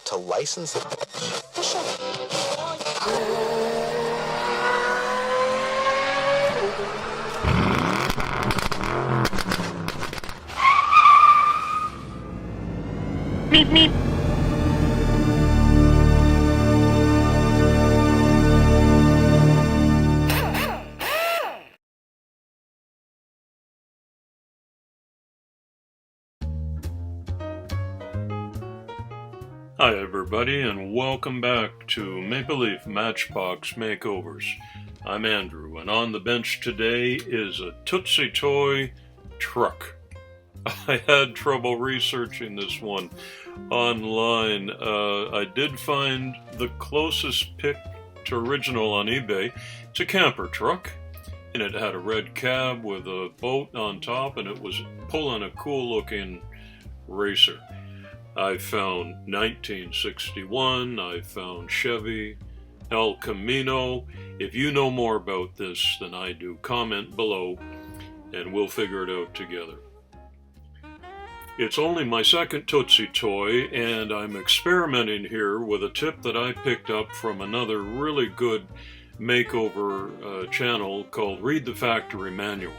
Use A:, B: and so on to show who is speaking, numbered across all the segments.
A: to license it.
B: Meep, meep.
C: Hi everybody, and welcome back to Maple Leaf Matchbox Makeovers. I'm Andrew, and on the bench today is a TootsieToy Truck. I had trouble researching this one online. I did find the closest pick to original on eBay. It's a camper truck, and it had a red cab with a boat on top, and it was pulling a cool looking racer. I found 1961, I found Chevy, El Camino. If you know more about this than I do, comment below and we'll figure it out together. It's only my second Tootsie Toy, and I'm experimenting here with a tip that I picked up from another really good makeover channel called Read the Factory Manual.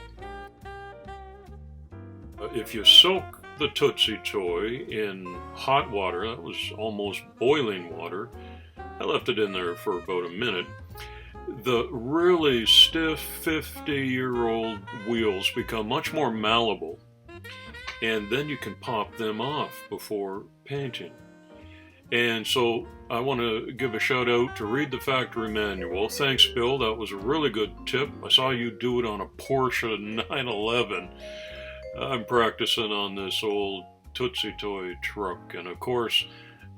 C: If you soak the Tootsie Toy in hot water, that was almost boiling water, I left it in there for about a minute, the really stiff 50-year-old wheels become much more malleable, and then you can pop them off before painting. And so I want to give a shout out to Read the Factory Manual. Thanks, Bill, that was a really good tip. I saw you do it on a Porsche 911. I'm practicing on this old Tootsie Toy truck, and of course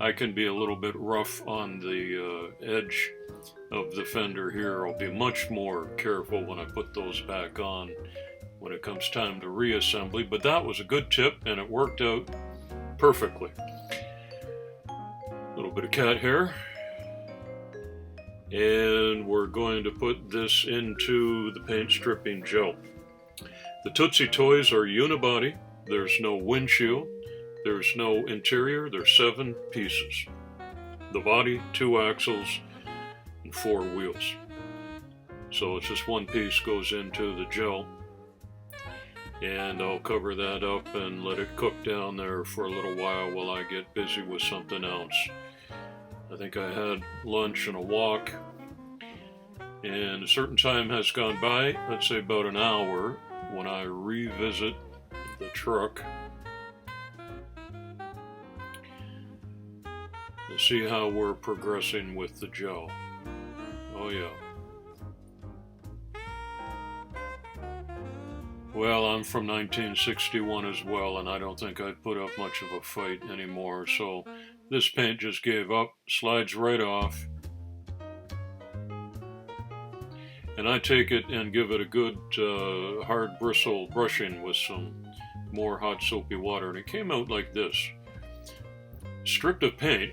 C: I can be a little bit rough on the edge of the fender here. I'll be much more careful when I put those back on when it comes time to reassembly, but that was a good tip and it worked out perfectly. A little bit of cat hair, and we're going to put this into the paint stripping gel. The Tootsie Toys are unibody. There's no windshield. There's no interior. There's 7 pieces. The body, 2 axles, and 4 wheels. So it's just one piece goes into the gel. And I'll cover that up and let it cook down there for a little while I get busy with something else. I think I had lunch and a walk, and a certain time has gone by, let's say about an hour, when I revisit the truck to see how we're progressing with the gel. Oh yeah. Well, I'm from 1961 as well, and I don't think I'd put up much of a fight anymore, so this paint just gave up, slides right off. And I take it and give it a good hard bristle brushing with some more hot soapy water, and it came out like this. Stripped of paint,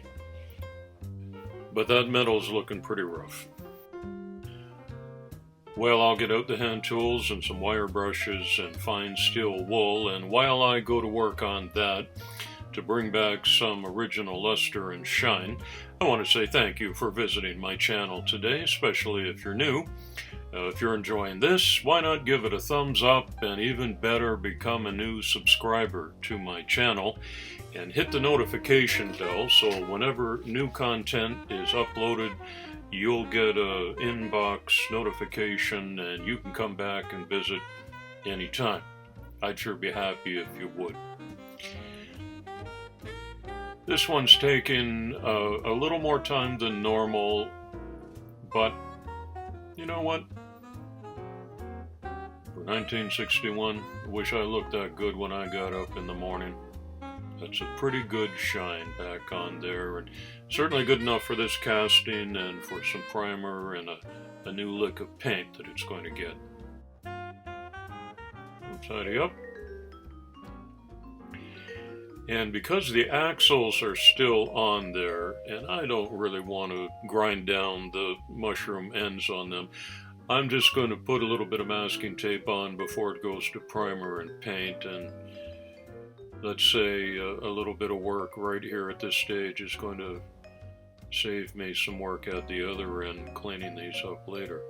C: but that metal's looking pretty rough. Well, I'll get out the hand tools and some wire brushes and fine steel wool, and while I go to work on that to bring back some original luster and shine, I want to say thank you for visiting my channel today, especially if you're new. If you're enjoying this, why not give it a thumbs up, and even better, become a new subscriber to my channel and hit the notification bell so whenever new content is uploaded, you'll get a inbox notification and you can come back and visit anytime. I'd sure be happy if you would. This one's taking a little more time than normal, but you know what? For 1961, I wish I looked that good when I got up in the morning. That's a pretty good shine back on there, and certainly good enough for this casting and for some primer and a new lick of paint that it's going to get. Tidy up. And because the axles are still on there, and I don't really want to grind down the mushroom ends on them, I'm just going to put a little bit of masking tape on before it goes to primer and paint, and let's say a little bit of work right here at this stage is going to save me some work at the other end cleaning these up later.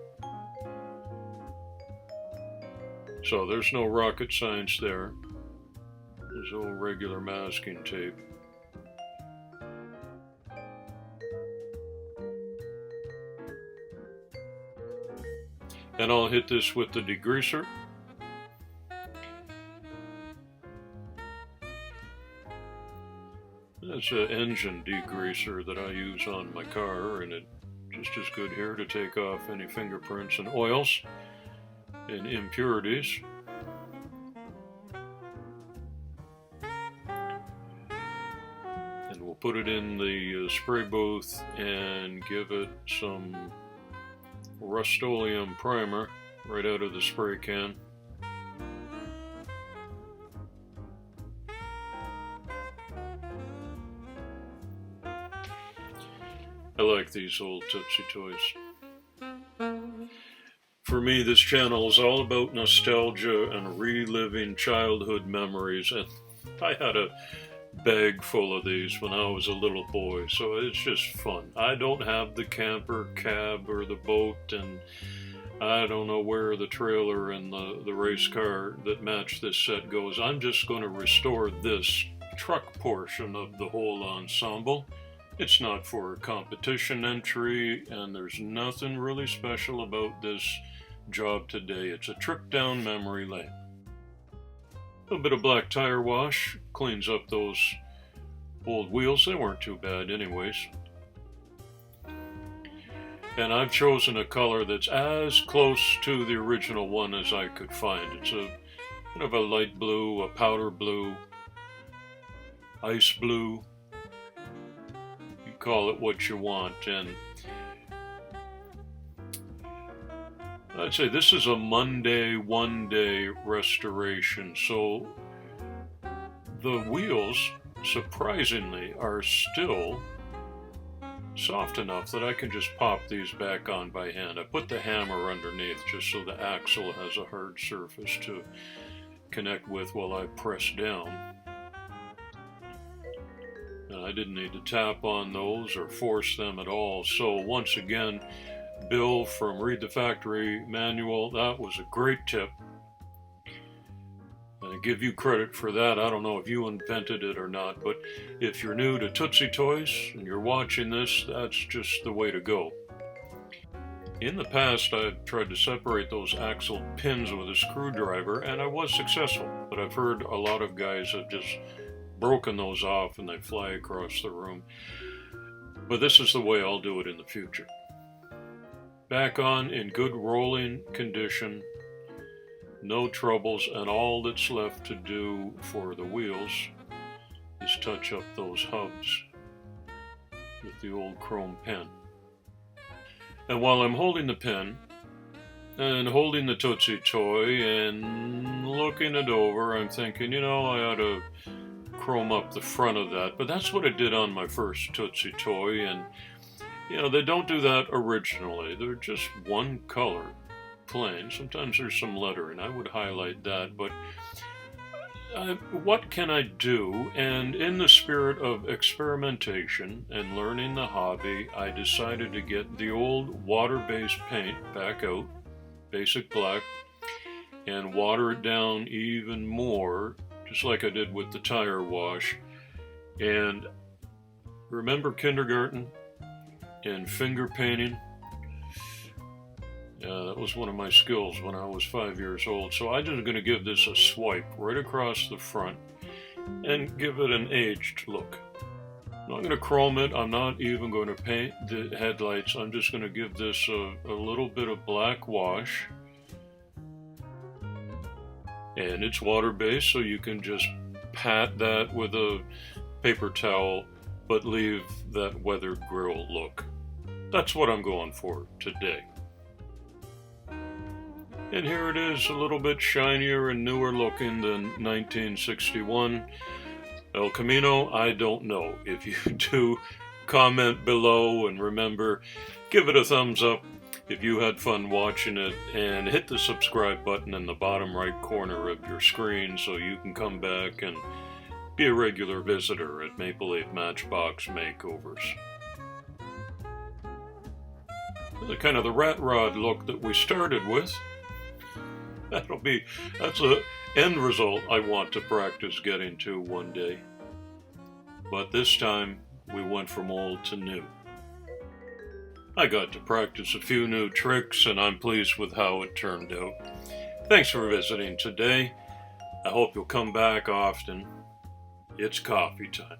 C: So there's no rocket science there. There's all regular masking tape. And I'll hit this with the degreaser. That's an engine degreaser that I use on my car, and it's just as good here to take off any fingerprints and oils and impurities. And we'll put it in the spray booth and give it some Rust-Oleum primer right out of the spray can. I like these old Tootsie Toys. For me, this channel is all about nostalgia and reliving childhood memories, and I had a bag full of these when I was a little boy, so it's just fun. I don't have the camper, cab, or the boat, and I don't know where the trailer and the race car that match this set goes. I'm just going to restore this truck portion of the whole ensemble. It's not for competition entry, and there's nothing really special about this job today. It's a trip down memory lane. A little bit of black tire wash cleans up those old wheels. They weren't too bad anyways. And I've chosen a color that's as close to the original one as I could find. It's a kind of a light blue, a powder blue, ice blue. You call it what you want. And I'd say this is a Monday, one-day restoration. So the wheels, surprisingly, are still soft enough that I can just pop these back on by hand. I put the hammer underneath just so the axle has a hard surface to connect with while I press down. And I didn't need to tap on those or force them at all. So once again, Bill from Read the Factory Manual, that was a great tip. I give you credit for that. I don't know if you invented it or not, but if you're new to Tootsie Toys and you're watching this, that's just the way to go. In the past, I've tried to separate those axle pins with a screwdriver, and I was successful, but I've heard a lot of guys have just broken those off and they fly across the room. But this is the way I'll do it in the future. Back on in good rolling condition, no troubles, and all that's left to do for the wheels is touch up those hubs with the old chrome pen. And while I'm holding the pen and holding the Tootsie Toy and looking it over, I'm thinking, you know, I ought to chrome up the front of that. But that's what I did on my first Tootsie Toy, and you know, they don't do that originally. They're just one color, plain. Sometimes there's some lettering. I would highlight that, but what can I do? And in the spirit of experimentation and learning the hobby, I decided to get the old water-based paint back out, basic black, and water it down even more, just like I did with the tire wash. And remember kindergarten and finger painting? That was one of my skills when I was 5 years old. So I'm just going to give this a swipe right across the front and give it an aged look. I'm not going to chrome it. I'm not even going to paint the headlights. I'm just going to give this a little bit of black wash. And it's water-based, so you can just pat that with a paper towel, but leave that weathered grill look. That's what I'm going for today. And here it is, a little bit shinier and newer looking than 1961. El Camino, I don't know. If you do, comment below, and remember, give it a thumbs up if you had fun watching it, and hit the subscribe button in the bottom right corner of your screen so you can come back and be a regular visitor at Maple Leaf Matchbox Makeovers. The kind of the rat rod look that we started with, that's a end result I want to practice getting to one day. But this time we went from old to new. I got to practice a few new tricks and I'm pleased with how it turned out. Thanks for visiting today. I hope you'll come back often. It's coffee time.